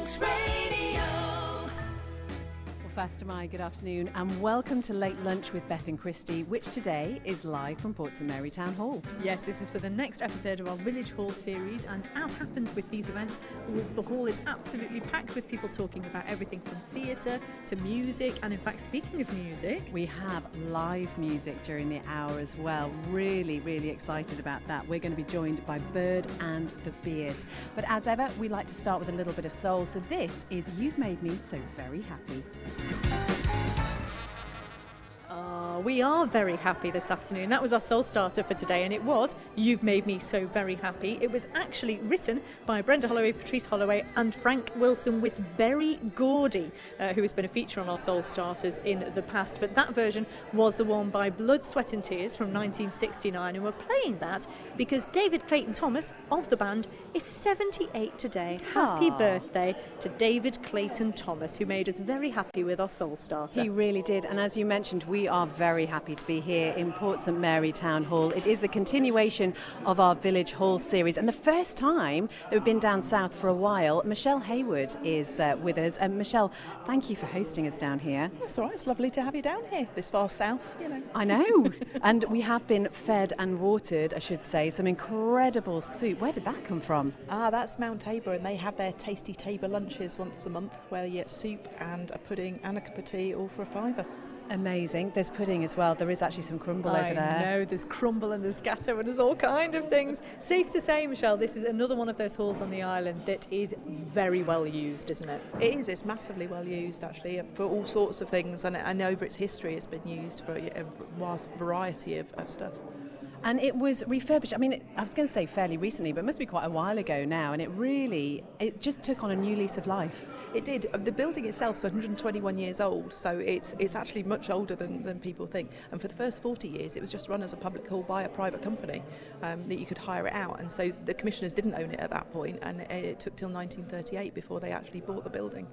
Manx Radio. Well, first good afternoon and welcome to Late Lunch with Beth and Christy, which today is live from Port St Mary Town Hall. Yes, this is for the next episode of our Village Hall series, and as happens with these events, the hall is absolutely packed with people talking about everything from theatre to music, and in fact, speaking of music, we have live music during the hour as well. Really, really excited about that. We're going to be joined by Bird and the Beard. But as ever, we like to start with a little bit of soul, so this is You've Made Me So Very Happy. we are very happy this afternoon. That was our soul starter for today, and it was You've Made Me So Very Happy. It was actually written by Brenda Holloway, Patrice Holloway and Frank Wilson with Berry Gordy, who has been a feature on our soul starters in the past. But that version was the one by Blood, Sweat and Tears from 1969, and we're playing that because David Clayton Thomas of the band is 78 today. Happy birthday to David Clayton Thomas, who made us very happy with our soul starter. He really did, and as you mentioned, we are very happy to be here in Port St Mary Town Hall. It is the continuation of our Village Hall series, and the first time that we've been down south for a while. Michelle Hayward is with us, and Michelle, thank you for hosting us down here. That's all right, it's lovely to have you down here this far south, you know. I know, and we have been fed and watered, I should say, some incredible soup. Where did that come from? That's Mount Tabor, and they have their tasty Tabor lunches once a month where you get soup and a pudding and a cup of tea all for £5. Amazing. There's pudding as well. There is actually some crumble over there. I know, there's crumble and there's gatto and there's all kind of things. Safe to say, Michelle, this is another one of those halls on the island that is very well used, isn't it? It is. It's massively well used, actually, for all sorts of things, and over its history it's been used for a vast variety of stuff. And it was refurbished, I mean, I was going to say fairly recently, but it must be quite a while ago now, and it just took on a new lease of life. It did. The building itself is 121 years old, so it's actually much older than people think. And for the first 40 years, it was just run as a public hall by a private company that you could hire it out. And so the commissioners didn't own it at that point, and it took till 1938 before they actually bought the building.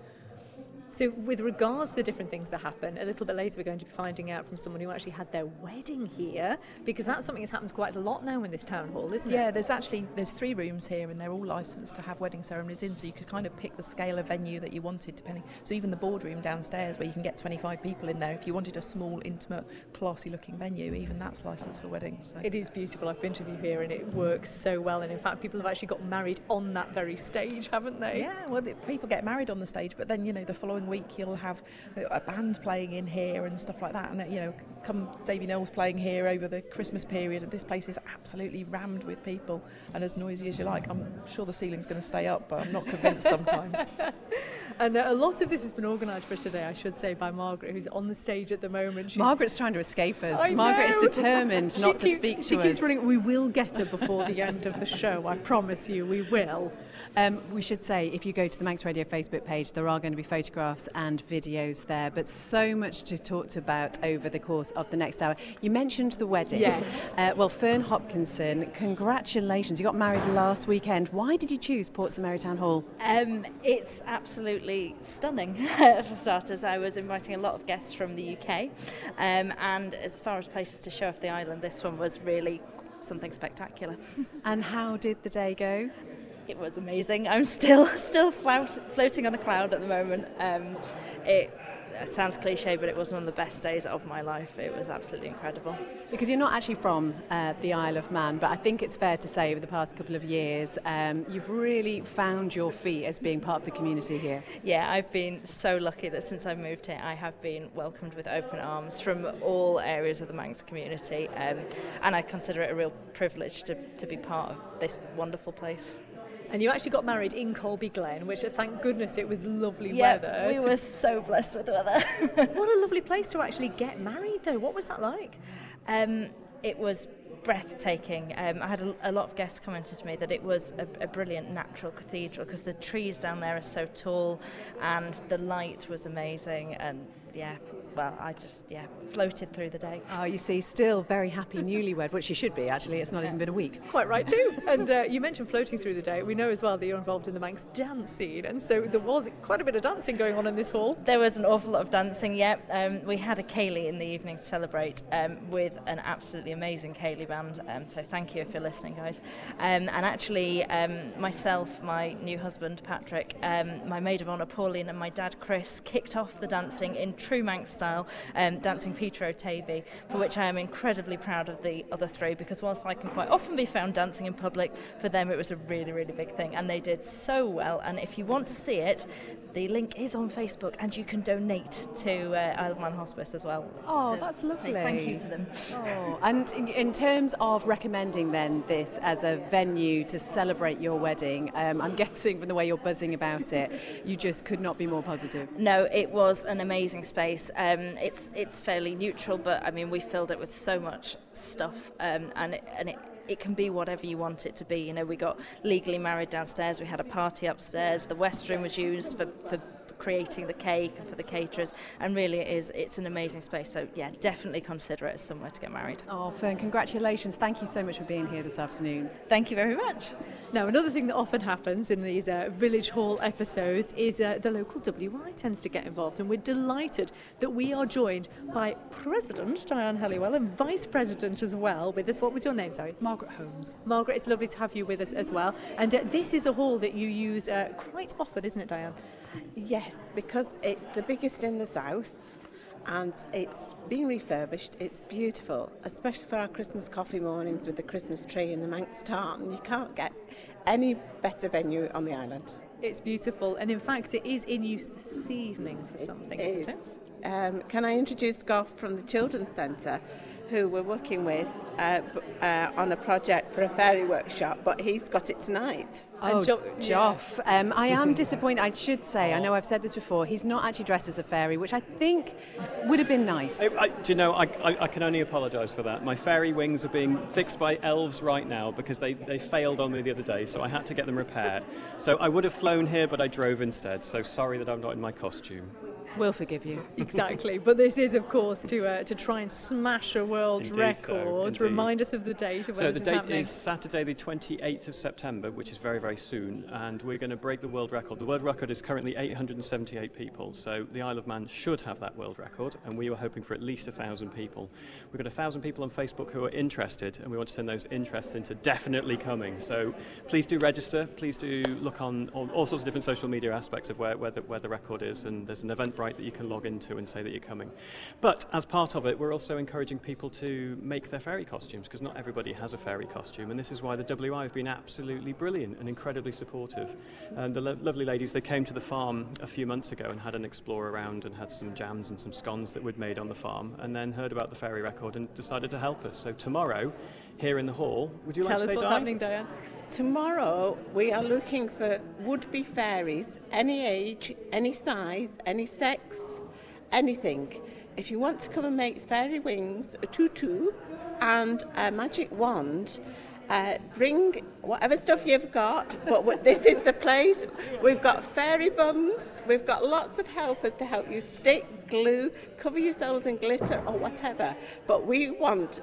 So with regards to the different things that happen, a little bit later we're going to be finding out from someone who actually had their wedding here, because that's something that happens quite a lot now in this town hall, isn't it? Yeah, there's 3 rooms here, and they're all licensed to have wedding ceremonies in, so you could kind of pick the scale of venue that you wanted depending. So even the boardroom downstairs, where you can get 25 people in there, if you wanted a small, intimate, classy looking venue, even that's licensed for weddings. So. It is beautiful. I've been to view here and it works so well, and in fact people have actually got married on that very stage, haven't they? Yeah, well, people get married on the stage, but then, you know, the following week you'll have a band playing in here and stuff like that, and you know, come Davy Knowles playing here over the Christmas period, and this place is absolutely rammed with people and as noisy as you like. I'm sure the ceiling's going to stay up, but I'm not convinced sometimes. And a lot of this has been organised for us today, I should say, by Margaret, who's on the stage at the moment. Margaret's trying to escape us. I Margaret know. is determined not to speak to us. She keeps running. We will get her before the end of the show, I promise you, we will. We should say, if you go to the Manx Radio Facebook page, there are going to be photographs and videos there, but so much to talk about over the course of the next hour. You mentioned the wedding. Yes. Well, Fern Hopkinson, congratulations. You got married last weekend. Why did you choose Port St Mary Town Hall? It's absolutely stunning, for starters. I was inviting a lot of guests from the UK, and as far as places to show off the island, this one was really something spectacular. And how did the day go? It was amazing. I'm still floating on a cloud at the moment. It sounds cliche, but it was one of the best days of my life. It was absolutely incredible. Because you're not actually from the Isle of Man, but I think it's fair to say over the past couple of years, you've really found your feet as being part of the community here. Yeah, I've been so lucky that since I moved here, I have been welcomed with open arms from all areas of the Manx community, and I consider it a real privilege to be part of this wonderful place. And you actually got married in Colby Glen, which thank goodness it was lovely Yeah, weather. we were so blessed with the weather. What a lovely place to actually get married though. What was that like? It was breathtaking. I had a lot of guests commented to me that it was a brilliant natural cathedral because the trees down there are so tall and the light was amazing, and yeah, well, I just, floated through the day. Oh, you see, still very happy newlywed, which she should be, actually. It's not even been a week. Quite right too. And you mentioned floating through the day. We know as well that you're involved in the Manx dance scene, and so there was quite a bit of dancing going on in this hall. There was an awful lot of dancing, we had a ceilidh in the evening to celebrate with an absolutely amazing ceilidh band, so thank you if you're listening, guys. And actually, myself, my new husband Patrick, my maid of honour Pauline and my dad Chris kicked off the dancing in true Manx style, dancing Peter O'Tavy, for which I am incredibly proud of the other three, because whilst I can quite often be found dancing in public, for them it was a really, really big thing, and they did so well. And if you want to see it, the link is on Facebook, and you can donate to Isle of Man Hospice as well. Oh, So that's lovely. Thank you to them. Oh, and in terms of recommending then this as a venue to celebrate your wedding, I'm guessing from the way you're buzzing about it, you just could not be more positive. No, it was an amazing space. It's fairly neutral, but I mean we filled it with so much stuff, and it can be whatever you want it to be. You know, we got legally married downstairs, we had a party upstairs, the West Room was used for creating the cake and for the caterers, and really it's an amazing space. So yeah, definitely consider it as somewhere to get married. Oh, Fern, congratulations. Thank you so much for being here this afternoon. Thank you very much. Now, another thing that often happens in these Village Hall episodes is the local WI tends to get involved, and we're delighted that we are joined by President Diane Helliwell and Vice President as well with us. What was your name, sorry? Margaret Holmes. Margaret, it's lovely to have you with us as well. And this is a hall that you use quite often, isn't it, Diane? Yes, because it's the biggest in the south and it's been refurbished. It's beautiful, especially for our Christmas coffee mornings with the Christmas tree and the Manx tartan. You can't get any better venue on the island. It's beautiful, and in fact it is in use this evening for something, isn't it? Can I introduce Goff from the Children's Centre, who we're working with on a project for a fairy workshop, but he's got it tonight. Oh, Joff. I am disappointed, I should say. I know I've said this before. He's not actually dressed as a fairy, which I think would have been nice. Do you know, I can only apologise for that. My fairy wings are being fixed by elves right now because they failed on me the other day, so I had to get them repaired. So I would have flown here, but I drove instead. So sorry that I'm not in my costume. We'll forgive you. Exactly, but this is, of course, to try and smash a world record. Indeed. Remind us of the date of when So this the is date happening. is Saturday the 28th of September, which is very, very soon, and we're going to break the world record. The world record is currently 878 people, so the Isle of Man should have that world record, and we were hoping for at least 1,000 people. We've got 1,000 people on Facebook who are interested, and we want to turn those interests into definitely coming. So please do register, please do look on all sorts of different social media aspects of where the record is, and there's an Eventbrite that you can log into and say that you're coming. But as part of it, we're also encouraging people to make their fairy costumes, because not everybody has a fairy costume, and this is why the WI have been absolutely brilliant and incredibly supportive. The lovely ladies, they came to the farm a few months ago and had an explore around and had some jams and some scones that we'd made on the farm, and then heard about the fairy record and decided to help us. So tomorrow, here in the hall, would you Tell like to us say, what's Di? happening, Diane. Tomorrow we are looking for would-be fairies, any age, any size, any sex, anything. If you want to come and make fairy wings, a tutu and a magic wand, bring whatever stuff you've got, but this is the place. We've got fairy buns, we've got lots of helpers to help you stick, glue, cover yourselves in glitter or whatever, but we want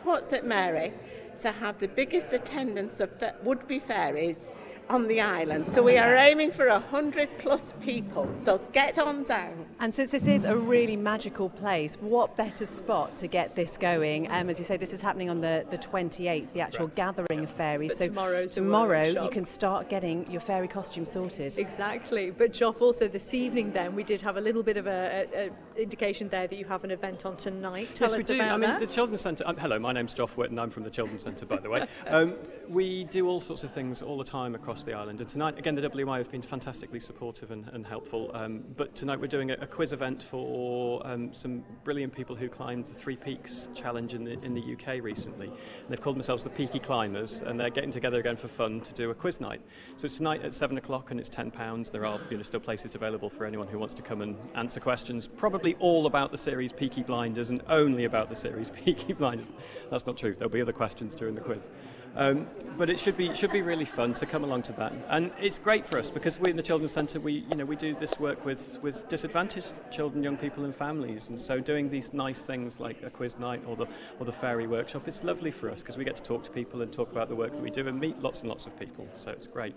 Port St Mary to have the biggest attendance of would-be fairies on the island. So we are aiming for 100 plus people, so get on down. And since this is a really magical place, what better spot to get this going? As you say, this is happening on the 28th, the actual gathering of fairies. But so tomorrow's the tomorrow workshop. you can start getting your fairy costume sorted. Exactly, but Joff, also this evening then, we did have a little bit of a indication there that you have an event on tonight. Tell Yes, we us do. about I mean, that. the Children's Centre. Hello, my name's Joff Whitten. I'm from the Children's Centre, by the way. We do all sorts of things all the time across the island. And tonight, again, the WI have been fantastically supportive and helpful. But tonight we're doing a quiz event for some brilliant people who climbed the Three Peaks Challenge in the UK recently. And they've called themselves the Peaky Climbers, and they're getting together again for fun to do a quiz night. So it's tonight at 7 o'clock, and it's £10. There are still places available for anyone who wants to come and answer questions, probably all about the series Peaky Blinders and only about the series Peaky Blinders. That's not true. There'll be other questions during the quiz. But it should be really fun, so come along to that. And it's great for us because we in the Children's Centre, we do this work with disadvantaged children, young people and families, and so doing these nice things like a quiz night or the fairy workshop, it's lovely for us because we get to talk to people and talk about the work that we do and meet lots and lots of people, so it's great.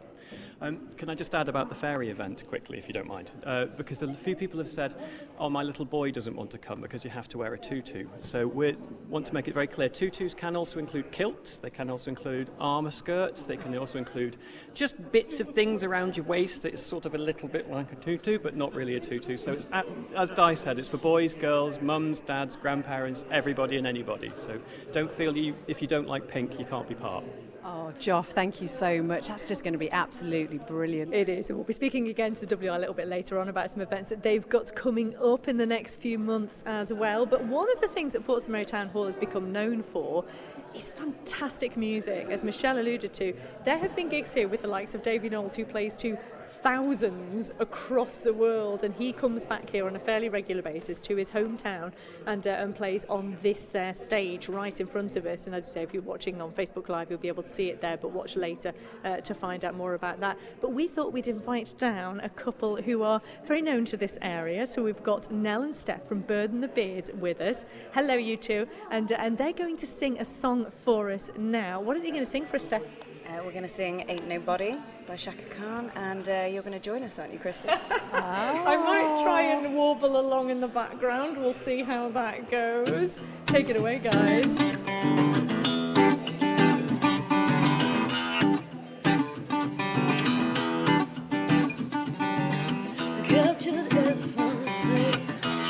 Can I just add about the fairy event quickly, if you don't mind? Because a few people have said, oh, my little boy doesn't want to come because you have to wear a tutu. So we want to make it very clear, tutus can also include kilts, they can also include armour skirts, they can also include just bits of things around your waist that is sort of a little bit like a tutu, but not really a tutu. So it's, as Di said, it's for boys, girls, mums, dads, grandparents, everybody and anybody. So don't feel if you don't like pink, you can't be part. Oh, Joff, thank you so much. That's just going to be absolutely brilliant. It is, and we'll be speaking again to the WI a little bit later on about some events that they've got coming up in the next few months as well. But one of the things that Portsmouth Merry Town Hall has become known for is fantastic music. As Michelle alluded to, there have been gigs here with the likes of Davy Knowles, who plays to thousands across the world, and he comes back here on a fairly regular basis to his hometown and plays on their stage right in front of us. And as you say, if you're watching on Facebook Live, you'll be able to see it there, but watch later to find out more about that. But we thought we'd invite down a couple who are very known to this area. So we've got Nell and Steph from Bird and the Beard with us. Hello, you two, and they're going to sing a song for us now. What is he going to sing for us, Steph? We're going to sing Ain't Nobody by Shaka Khan, and you're going to join us, aren't you, Christy? I might try and warble along in the background. We'll see how that goes. Take it away, guys. Captured effortlessly,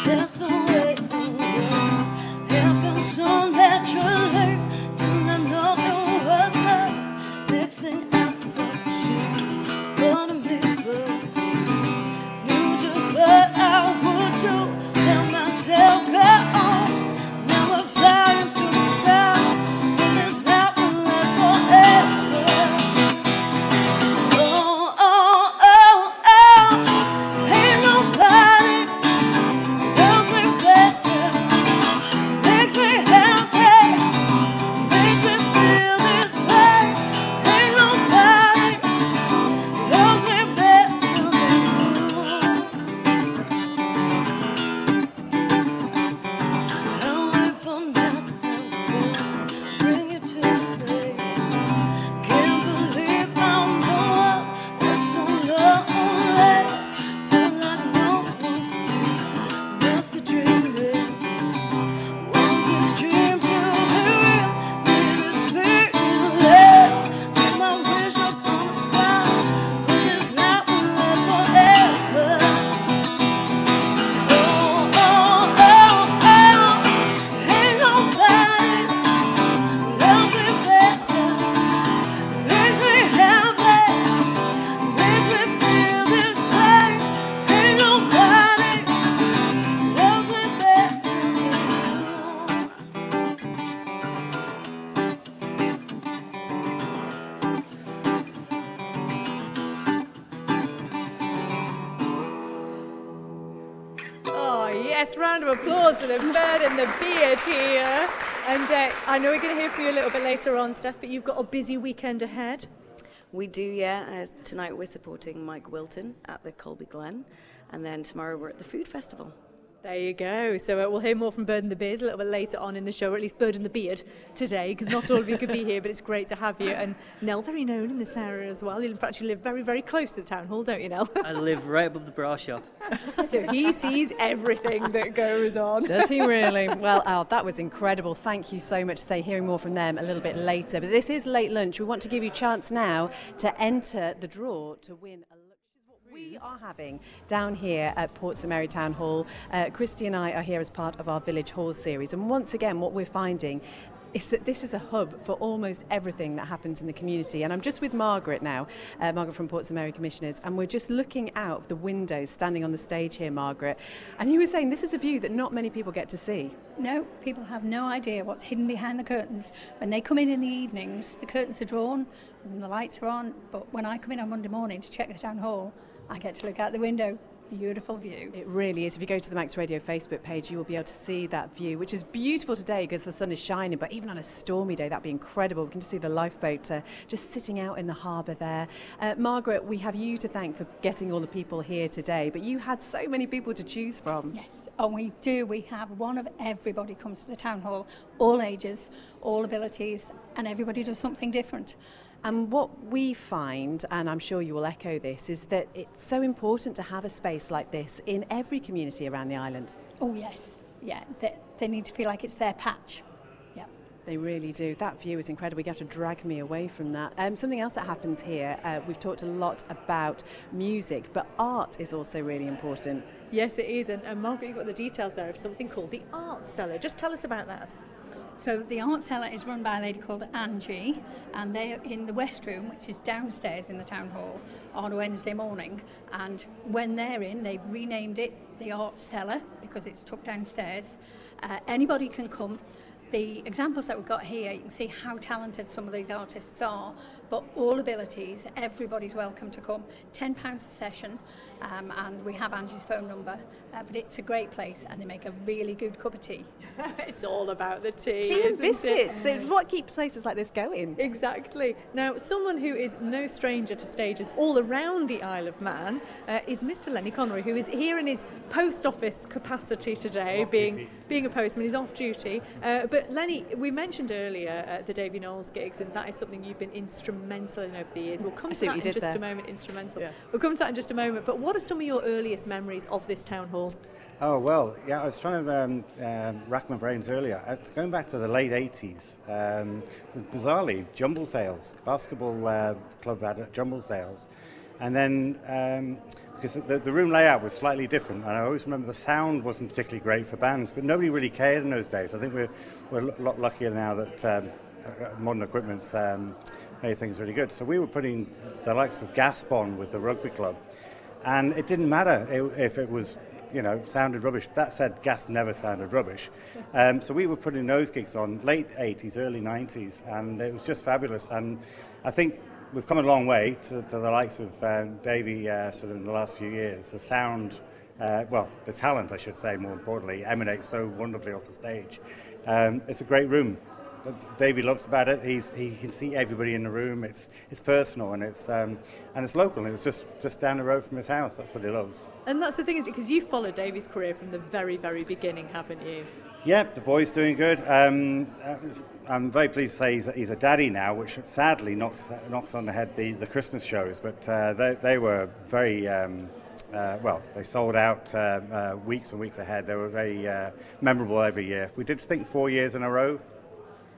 that's the way it was. Happened so naturally, did not know it was love. Next thing I know, she wanted me close. Knew just what I would do, let myself go on. Now we're flying through the stars, but this night will last forever. Oh, oh, oh, oh, ain't nobody loves me better, makes me happy, makes me feel this way. Ain't nobody loves me better than you. I wait for night time to come, bring you to me. Can't believe I'm the one that's so lonely. Feel like no one must be dreaming. Want this dream to be real, need this feeling. Put my wish up on a star, but this night will last forever. Oh, oh, oh, oh, ain't nobody loves me better, makes me happy, makes me feel this way. Ain't nobody loves me better than you. Oh, yes, round of applause for the Bird and the Beard here. And I know we're going to hear from you a little bit later on, Steph, but you've got a busy weekend ahead. We do, yeah. Tonight we're supporting Mike Wilton at the Colby Glen, and then tomorrow we're at the Food Festival. There you go. So we'll hear more from Bird and the Beard a little bit later on in the show, or at least Bird and the Beard today, because not all of you could be here, but it's great to have you. And Nell, very known in this area as well. You in fact you live very, very close to the town hall, don't you, Nell? I live right above the bra shop. So he sees everything that goes on. Does he really? Well, Al, that was incredible. Thank you so much. Hearing more from them a little bit later. But this is Late Lunch. We want to give you a chance now to enter the draw to win a we are having down here at Portsmouth Merry Town Hall. Christy and I are here as part of our Village Hall series, and once again what we're finding is that this is a hub for almost everything that happens in the community. And I'm just with Margaret now, Margaret from Portsmouth Merry Commissioners, and we're just looking out of the windows, standing on the stage here, Margaret. And you were saying this is a view that not many people get to see. No, people have no idea what's hidden behind the curtains. When they come in the evenings, the curtains are drawn and the lights are on, but when I come in on Monday morning to check the town hall, I get to look out the window beautiful view. It really is. If you go to the Manx Radio Facebook page, you will be able to see that view, which is beautiful today because the sun is shining, but even on a stormy day, that'd be incredible. We can just see the lifeboat just sitting out in the harbour there. Margaret, we have you to thank for getting all the people here today, but you had so many people to choose from. Yes, and we do. We have one of everybody comes to the town hall, all ages, all abilities, and everybody does something different. And what we find, and I'm sure you will echo this, is that it's so important to have a space like this in every community around the island. Oh yes, yeah, they need to feel like it's their patch. Yeah. They really do. That view is incredible. You have to drag me away from that. Something else that happens here, we've talked a lot about music, but art is also really important. Yes, it is. And Margaret, you've got the details there of something called the Art Cellar. Just tell us about that. So the art cellar is run by a lady called Angie, and they're in the West Room, which is downstairs in the town hall, on a Wednesday morning. And when they're in, they've renamed it the Art Cellar because it's tucked downstairs. Anybody can come. The examples that we've got here, you can see how talented some of these artists are, but all abilities, everybody's welcome to come. £10 a session, and we have Angie's phone number, but it's a great place and they make a really good cup of tea. It's all about the tea, Tea and isn't biscuits. it? It's what keeps places like this going. Exactly. Now, someone who is no stranger to stages all around the Isle of Man is Mr. Lenny Conroy, who is here in his post office capacity today, being a postman. He's off duty. But Lenny, we mentioned earlier the Davy Knowles gigs, and that is something you've been instrumental in over the years. We'll come to that in just a moment. Instrumental. Yeah. We'll come to that in just a moment. But what are some of your earliest memories of this town hall? Oh, well, yeah, I was trying to rack my brains earlier. It's going back to the late 80s. Bizarrely, jumble sales, basketball club had jumble sales. And then, because the room layout was slightly different, and I always remember the sound wasn't particularly great for bands, but nobody really cared in those days. I think we're a lot luckier now that modern equipment's made things really good. So we were putting the likes of Gasp on with the rugby club, and it didn't matter if it was, sounded rubbish. That said, Gasp never sounded rubbish. So we were putting those gigs on late 80s, early 90s, and it was just fabulous. And I think we've come a long way to the likes of Davy sort of in the last few years. The sound, the talent, I should say, more importantly, emanates so wonderfully off the stage. It's a great room. Davy loves about it. He can see everybody in the room. It's personal and it's local. And it's just down the road from his house. That's what he loves. And that's the thing, is because you've followed Davy's career from the very, very beginning, haven't you? Yeah, the boy's doing good. I'm very pleased to say he's a daddy now, which sadly knocks on the head the Christmas shows. But they were very they sold out weeks and weeks ahead. They were very memorable every year. We did 4 years in a row.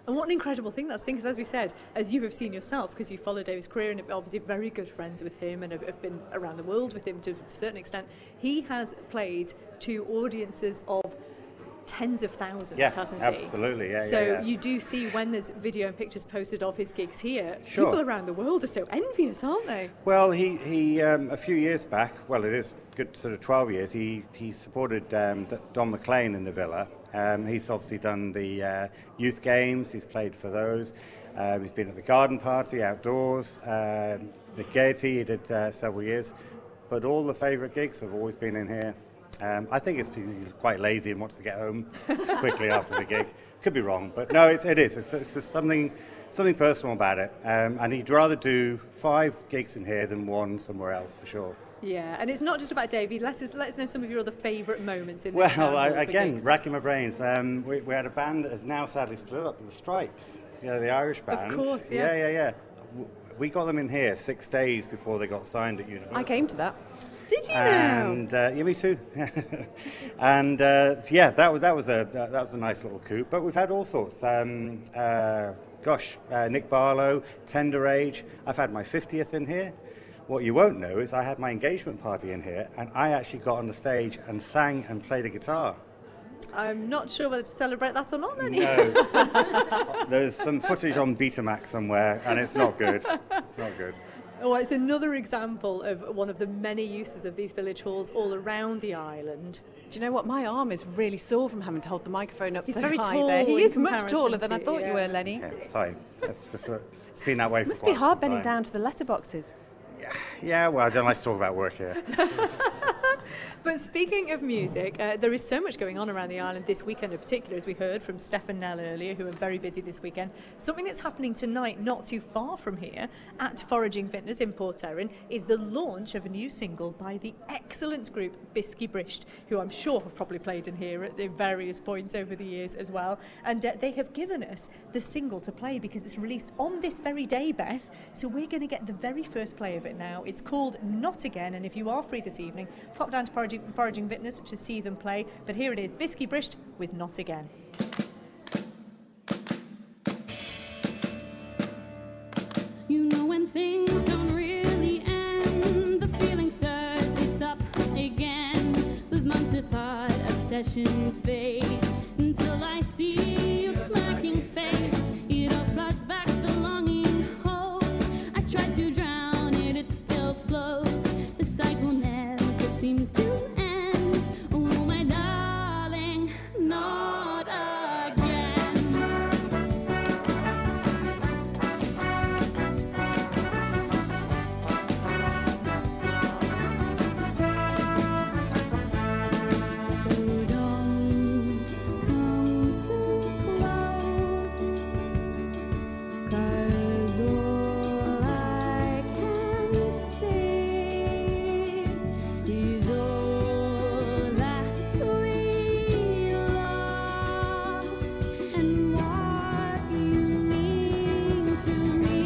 And what an incredible thing that's, because as we said, as you have seen yourself, because you followed David's career and obviously very good friends with him and have been around the world with him to a certain extent, he has played to audiences of tens of thousands, hasn't he? Absolutely, yeah. So you do see when there's video and pictures posted of his gigs here, sure. People around the world are so envious, aren't they? Well, he a few years back, well, it is good sort of 12 years, he supported Don McLean in the Villa. He's obviously done the youth games, he's played for those. He's been at the garden party, outdoors, the Gaiety he did several years. But all the favourite gigs have always been in here. I think it's because he's quite lazy and wants to get home quickly after the gig. Could be wrong, but no, it is. It's just something personal about it. And he'd rather do 5 gigs in here than 1 somewhere else, for sure. Yeah, and it's not just about Davy. Let us know some of your other favourite moments in this Well, town hall again, racking my brains. We had a band that has now sadly split up, the Stripes, the Irish band. Of course, yeah. Yeah. We got them in here 6 days before they got signed at Universal. I came to that. Did you know? And yeah, me too. And that was a nice little coup. But we've had all sorts. Nick Barlow, Tender Age. I've had my 50th in here. What you won't know is I had my engagement party in here, and I actually got on the stage and sang and played a guitar. I'm not sure whether to celebrate that or not, Lenny. No. There's some footage on Betamax somewhere, and it's not good. It's not good. Oh, it's another example of one of the many uses of these village halls all around the island. Do you know what? My arm is really sore from having to hold the microphone up He's so very high tall there. He in is much comparison taller than I to thought you, you were, Lenny. Yeah, sorry. It's been that way for It must quite be hard some bending time. down to the letterboxes. Yeah, well, I don't like to talk about work here. But speaking of music, there is so much going on around the island this weekend in particular, as we heard from Steph and Nell earlier, who are very busy this weekend. Something that's happening tonight, not too far from here, at Foraging Vintners in Port Erin, is the launch of a new single by the excellent group Bisky Brisht, who I'm sure have probably played in here at various points over the years as well. And they have given us the single to play because it's released on this very day, Beth. So we're going to get the very first play of it now. It's called Not Again, and if you are free this evening, pop down to Foraging Vintners to see them play. But here it is, Bisky Brisht with Not Again. You know when things don't really end, the feeling surfaces up again. With months apart, obsession fades until I see your smirking face. It all floods back the longing hope. I tried to drown it, it still floats. The cycle never seems to end. Oh, my darling, not again. So don't come too close, 'cause all I can see is all that we lost and what you mean to me.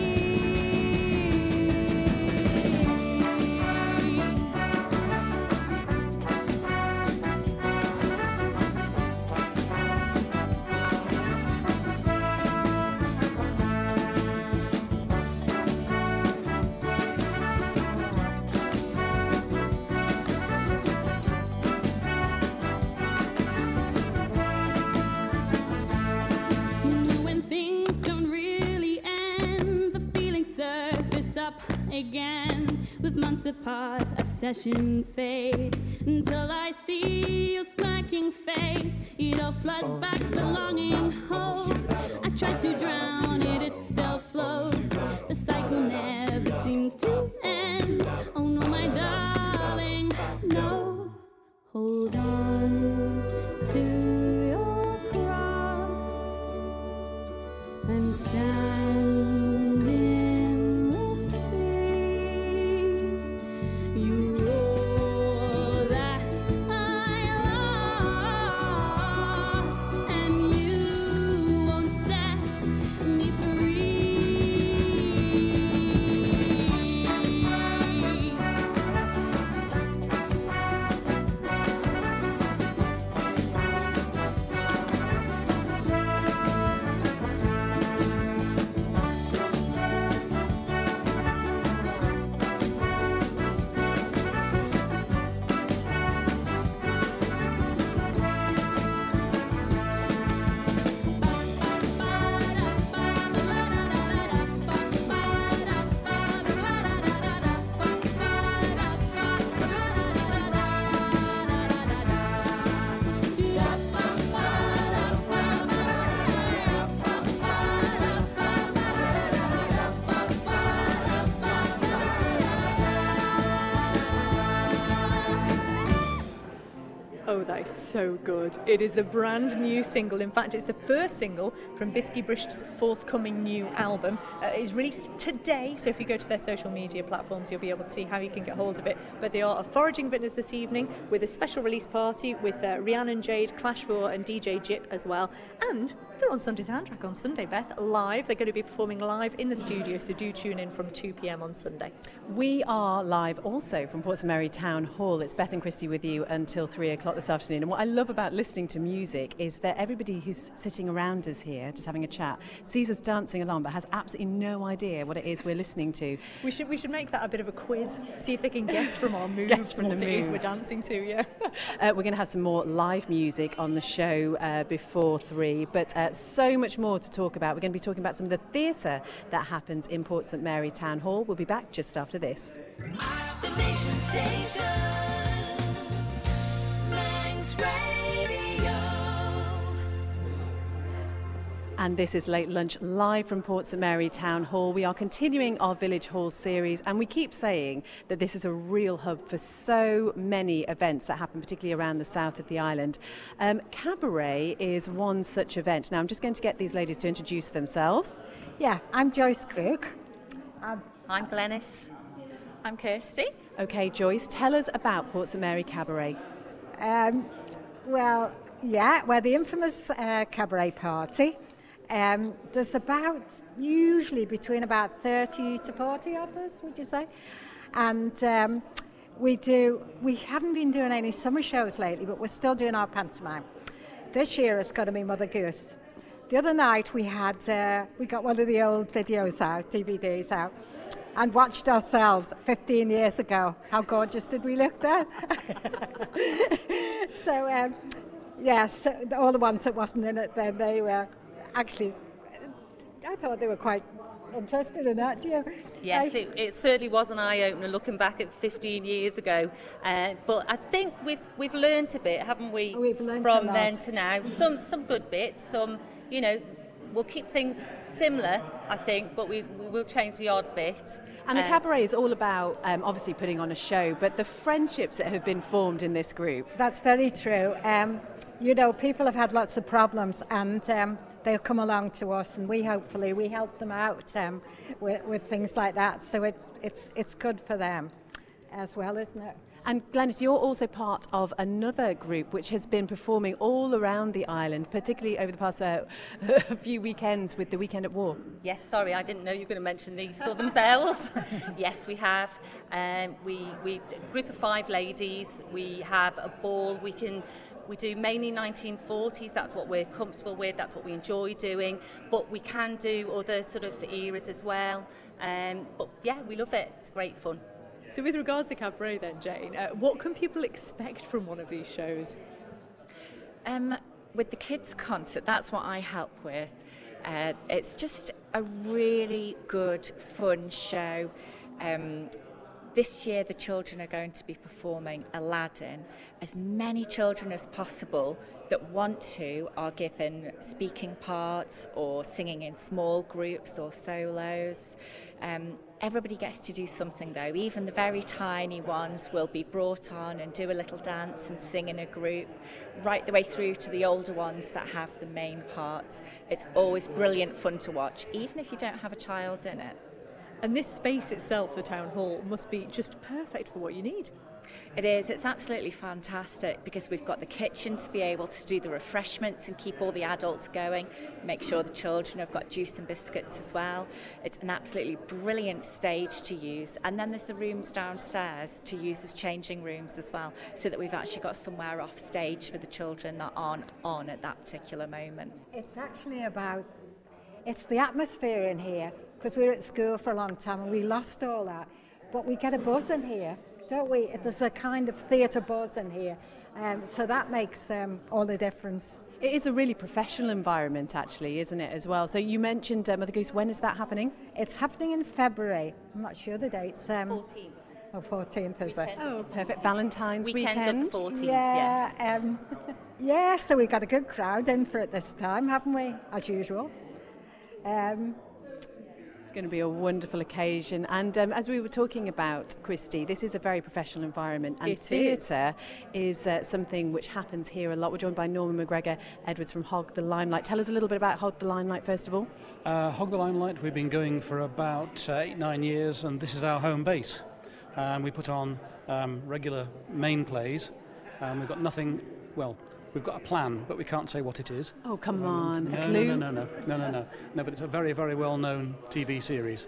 You know when things don't really end, the feelings surface up again. With months apart, obsession fades until I see your smirking face. It all floods back the longing hope. I tried to drown it, it still floats. The cycle never seems to end. Oh no, my darling, no. Hold on to your cross and stand in the sea. You're all that I lost, and you won't set me free. Oh, that is so good. It is the brand new single. In fact, it's the first single from Bisky Brisht's forthcoming new album. It is released today, so if you go to their social media platforms, you'll be able to see how you can get hold of it. But they are at Foraging Vintners this evening with a special release party with Rhiannon Jade, Clash 4 and DJ Jip as well. And they're on Sunday Soundtrack on Sunday, Beth, live. They're going to be performing live in the studio, so do tune in from 2 p.m. on Sunday. We are live also from Portsmouth Town Hall. It's Beth and Christy with you until 3 o'clock this afternoon. And what I love about listening to music is that everybody who's sitting around us here, just having a chat, sees us dancing along but has absolutely no idea what it is we're listening to. We should make that a bit of a quiz, see if they can guess from our moves Guess from what the it is we're moves. dancing to, yeah. We're going to have some more live music on the show before 3, but so much more to talk about. We're going to be talking about some of the theatre that happens in Port St Mary Town Hall. We'll be back just after this. The Nation Station, Manx Radio. And this is Late Lunch live from Port St Mary Town Hall. We are continuing our Village Hall series, and we keep saying that this is a real hub for so many events that happen, particularly around the south of the island. Cabaret is one such event. Now I'm just going to get these ladies to introduce themselves. Yeah, I'm Joyce Crook. I'm Glenys. I'm Kirsty. Okay, Joyce, tell us about Port St Mary Cabaret. Well, yeah, we're the infamous cabaret party. There's usually between about 30 to 40 of us, would you say? And we haven't been doing any summer shows lately, but we're still doing our pantomime. This year it's got to be Mother Goose. The other night we got one of the old videos out, DVDs out, and watched ourselves 15 years ago. How gorgeous did we look then? So, yes, all the ones that wasn't in it then, they were actually, I thought they were quite interested in that, do you? Yes, it certainly was an eye-opener looking back at 15 years ago. But I think we've learnt a bit, haven't we? We've learnt from a lot. then to now. Some good bits, some, we'll keep things similar, I think, but we will change the odd bit. And the cabaret is all about obviously putting on a show, but the friendships that have been formed in this group. That's very true. People have had lots of problems, and they'll come along to us, and we help them out with things like that. So it's good for them as well, isn't it? And Glenys, you're also part of another group which has been performing all around the island, particularly over the past few weekends with the Weekend at War. Yes, sorry, I didn't know you were going to mention the Southern Bells. Yes, we have. We a group of 5 ladies. We have a ball. We do mainly 1940s, that's what we're comfortable with, that's what we enjoy doing, but we can do other sort of eras as well. But yeah, we love it, it's great fun. So with regards to cabaret then, Jane, what can people expect from one of these shows? With the kids' concert, that's what I help with. It's just a really good, fun show. This year the children are going to be performing Aladdin. As many children as possible that want to are given speaking parts or singing in small groups or solos. Everybody gets to do something though. Even the very tiny ones will be brought on and do a little dance and sing in a group, right the way through to the older ones that have the main parts. It's always brilliant fun to watch, even if you don't have a child in it. And this space itself, the town hall, must be just perfect for what you need. It is. It's absolutely fantastic because we've got the kitchen to be able to do the refreshments and keep all the adults going, make sure the children have got juice and biscuits as well. It's an absolutely brilliant stage to use, and then there's the rooms downstairs to use as changing rooms as well, so that we've actually got somewhere off stage for the children that aren't on at that particular moment. It's actually it's the atmosphere in here, because we were at school for a long time and we lost all that, but we get a buzz in here, don't we? There's a kind of theatre buzz in here, so that makes all the difference. It is a really professional environment actually, isn't it, as well? So you mentioned Mother Goose. When is that happening? It's happening in February. I'm not sure the dates. 14th. Oh, 14th is it? Oh, perfect. Valentine's weekend. Of the 14th, yeah, yes. Yeah, so we've got a good crowd in for it this time, haven't we? As usual. It's going to be a wonderful occasion, and as we were talking about, Christy, this is a very professional environment, and theatre is something which happens here a lot. We're joined by Norman McGregor Edwards from Hog the Limelight. Tell us a little bit about Hog the Limelight first of all. Hog the Limelight, we've been going for about 8-9 years, and this is our home base. We put on regular main plays. We've got nothing, we've got a plan, but we can't say what it is. Oh, come on, a clue? No, but it's a very, very well-known TV series,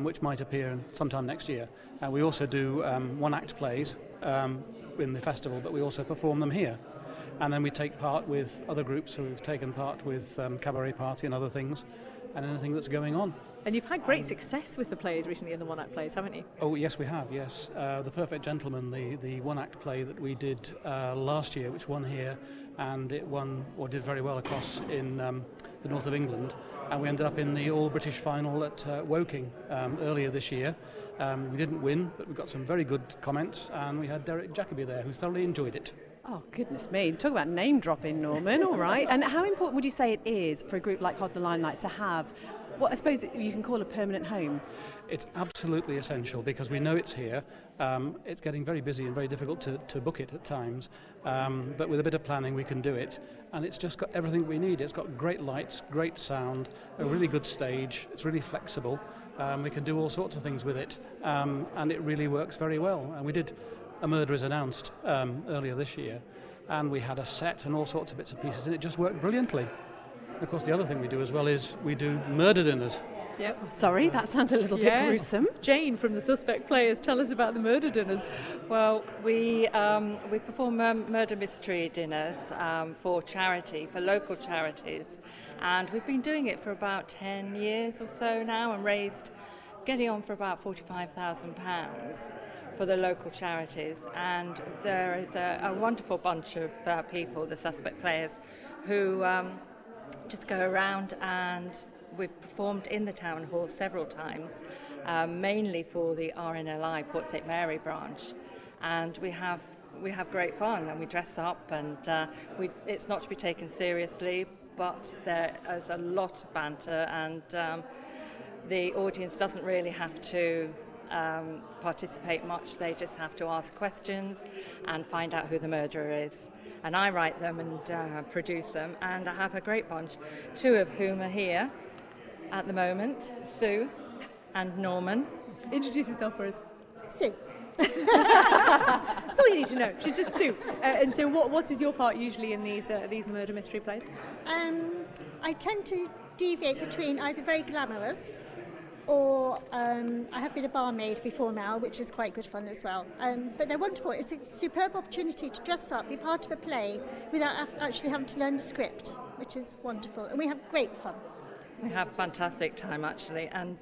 which might appear sometime next year. We also do one-act plays in the festival, but we also perform them here. And then we take part with other groups, so we've taken part with Cabaret Party and other things, and anything that's going on. And you've had great success with the plays recently, in the one-act plays, haven't you? Oh, yes, we have, yes. The Perfect Gentleman, the one-act play that we did last year, which won here, and it won, or did very well across in the north of England. And we ended up in the All-British final at Woking earlier this year. We didn't win, but we got some very good comments, and we had Derek Jacobi there, who thoroughly enjoyed it. Oh, goodness me. Talk about name dropping, Norman. All right. And how important would you say it is for a group like Hog the Limelight to have what I suppose you can call a permanent home? It's absolutely essential because we know it's here. It's getting very busy and very difficult to book it at times. But with a bit of planning, we can do it. And it's just got everything we need. It's got great lights, great sound, a really good stage. It's really flexible. We can do all sorts of things with it. And it really works very well. And we did A Murder is Announced earlier this year. And we had a set and all sorts of bits and pieces. And it just worked brilliantly. Of course, the other thing we do as well is we do murder dinners. Yep. Sorry, that sounds a little bit gruesome. Jane from the Suspect Players, tell us about the murder dinners. Well, we perform murder mystery dinners for charity, for local charities, and we've been doing it for about 10 years or so now, and getting on for about £45,000 for the local charities. And there is a wonderful bunch of people, the Suspect Players, who just go around, and we've performed in the town hall several times, mainly for the RNLI Port St Mary branch, and we have great fun, and we dress up, and it's not to be taken seriously, but there is a lot of banter, and the audience doesn't really have to participate much. They just have to ask questions and find out who the murderer is. And I write them and produce them, and I have a great bunch, two of whom are here at the moment, Sue and Norman. Introduce yourself for us. Sue. That's all you need to know. She's just Sue. And so what is your part usually in these murder mystery plays? I tend to deviate between either very glamorous or I have been a barmaid before now, which is quite good fun as well. But they're wonderful. It's a superb opportunity to dress up, be part of a play without actually having to learn the script, which is wonderful. And we have great fun. We have a fantastic time, actually, and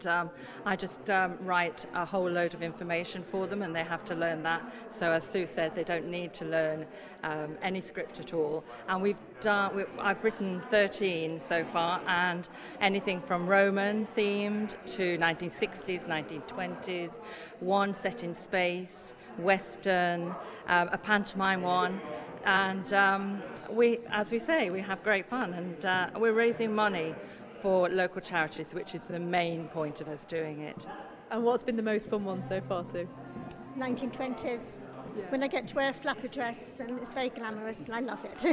I just write a whole load of information for them, and they have to learn that. So as Sue said, they don't need to learn any script at all. And I've written 13 so far, and anything from Roman themed to 1960s, 1920s, one set in space, Western, a pantomime one. And as we say, we have great fun, and we're raising money for local charities, which is the main point of us doing it. And what's been the most fun one so far, Sue? 1920s. When I get to wear a flapper dress, and it's very glamorous, and I love it.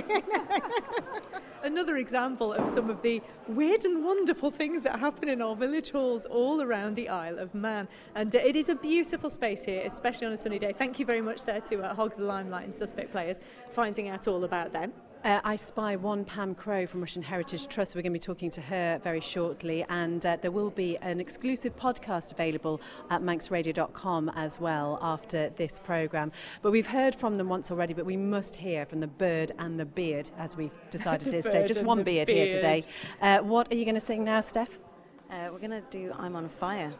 Another example of some of the weird and wonderful things that happen in our village halls all around the Isle of Man. And it is a beautiful space here, especially on a sunny day. Thank you very much there to Hog the Limelight and Suspect Players, finding out all about them. I spy one Pam Crow from Russian Heritage Trust. We're going to be talking to her very shortly, and there will be an exclusive podcast available at manxradio.com as well after this programme. But we've heard from them once already, but we must hear from the bird and the beard, as we've decided it is today. Just one beard here today. What are you going to sing now, Steph? We're going to do I'm on Fire.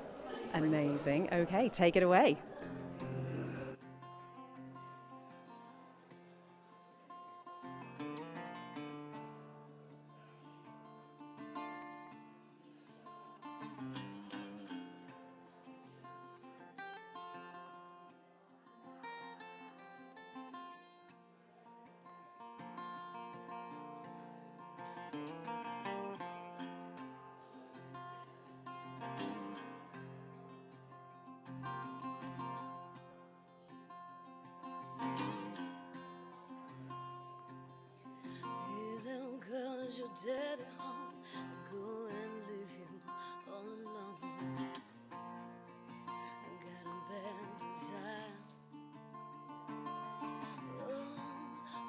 Amazing. Okay, take it away. Cause your daddy home, go and leave you all alone. I got a bad desire.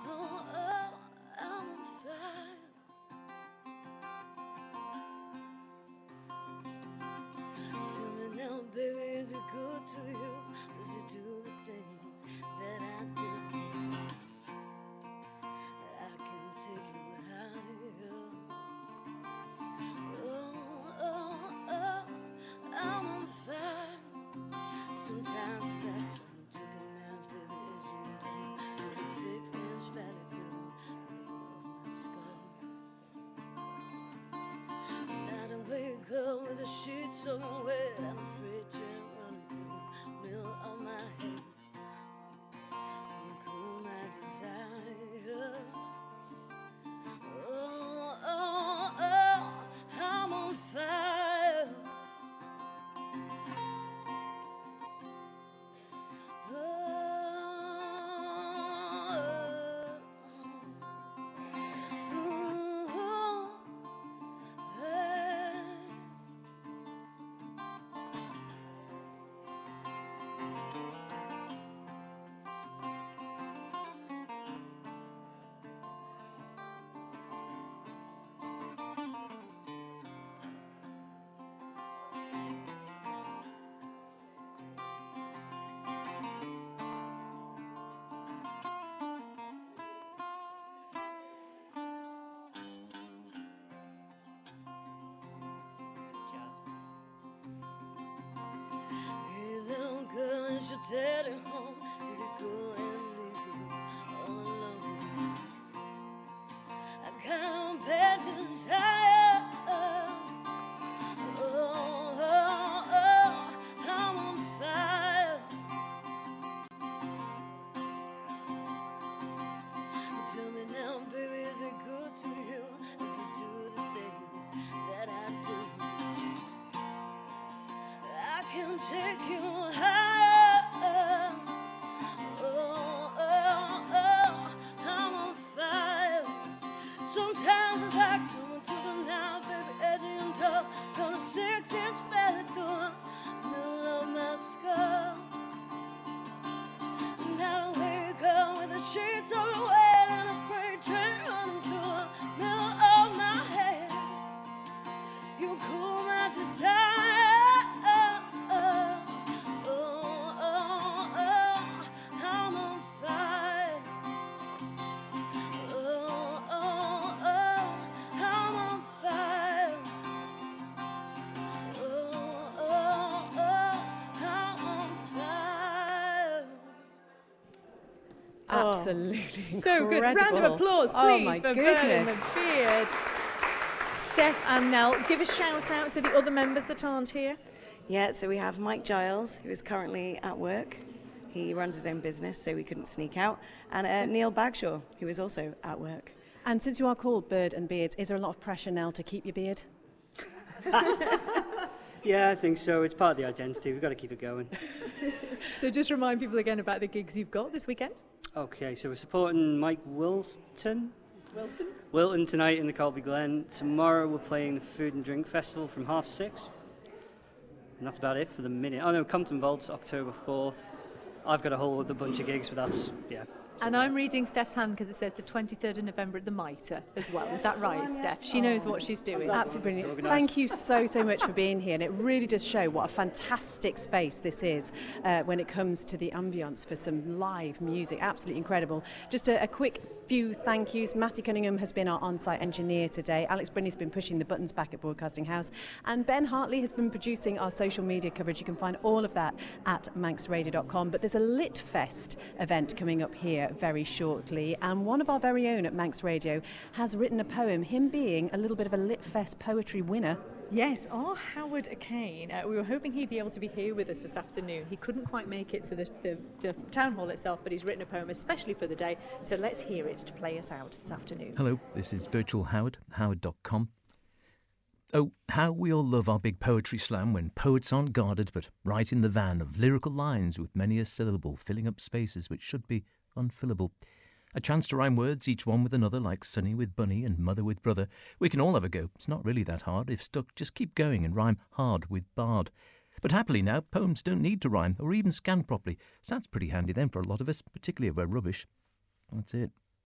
Oh, I'm on fire. Tell me now, baby, is it good to you? Does it do the things that I do? Sometimes it's like someone took a knife, baby, edgy and deep, 36-inch valley through the middle of my skull. And I don't wake up with the sheets soaking wet, and a freight train running through the middle of my head. And cool my desire. little girl and she'll take her home. Let it go and leave you all alone. I got a bad desire. Oh, oh, oh, I'm on fire. Tell me now, baby, is it good to you? Does it do the things that I do? I can take you higher. Oh, oh, oh, I'm on fire. Sometimes it's like someone took a knife, baby, edgy and tough, cut a 6-inch belly through the middle of my skull. And I wake up with the sheets on the way and a freight train running through the middle of my head. You cool my desire. Oh, oh, oh, I'm on fire. Oh, oh, oh, I'm on fire. Oh, oh, oh, I'm on fire. Absolutely So good. Round incredible. of applause, Oh please, my for Bird in the goodness. Beard. Steph and Nell, give a shout out to the other members that aren't here. Yeah, so we have Mike Giles, who is currently at work. He runs his own business, so we couldn't sneak out. And Neil Bagshaw, who is also at work. And since you are called Bird and Beards, is there a lot of pressure now to keep your beard? Yeah, I think so. It's part of the identity. We've got to keep it going. So just remind people again about the gigs you've got this weekend. Okay, so we're supporting Mike Wilton tonight in the Colby Glen. Tomorrow we're playing the Food and Drink Festival from 6:30. And that's about it for the minute. Oh no, Compton Vaults, October 4th. I've got a whole other bunch of gigs, but that's, yeah. And I'm reading Steph's hand because it says the 23rd of November at the Mitre as well. Is that right, Steph? She knows what she's doing. Absolutely brilliant. Thank you so much for being here. And it really does show what a fantastic space this is when it comes to the ambience for some live music. Absolutely incredible. Just a quick few thank yous. Matty Cunningham has been our on-site engineer today. Alex Brinney's been pushing the buttons back at Broadcasting House. And Ben Hartley has been producing our social media coverage. You can find all of that at manxradio.com. But there's a Lit Fest event coming up here very shortly, and one of our very own at Manx Radio has written a poem, him being a little bit of a Lit Fest poetry winner. Yes, our Howard Kane. We were hoping he'd be able to be here with us this afternoon. He couldn't quite make it to the town hall itself, but he's written a poem especially for the day, so let's hear it to play us out this afternoon. Hello, this is Virtual Howard, howard.com. Oh, how we all love our big poetry slam when poets aren't guarded but write in the van of lyrical lines with many a syllable filling up spaces which should be unfillable. A chance to rhyme words, each one with another, like Sonny with Bunny and Mother with Brother. We can all have a go. It's not really that hard. If stuck, just keep going and rhyme hard with bard. But happily now, poems don't need to rhyme or even scan properly. So that's pretty handy then for a lot of us, particularly if we're rubbish. That's it.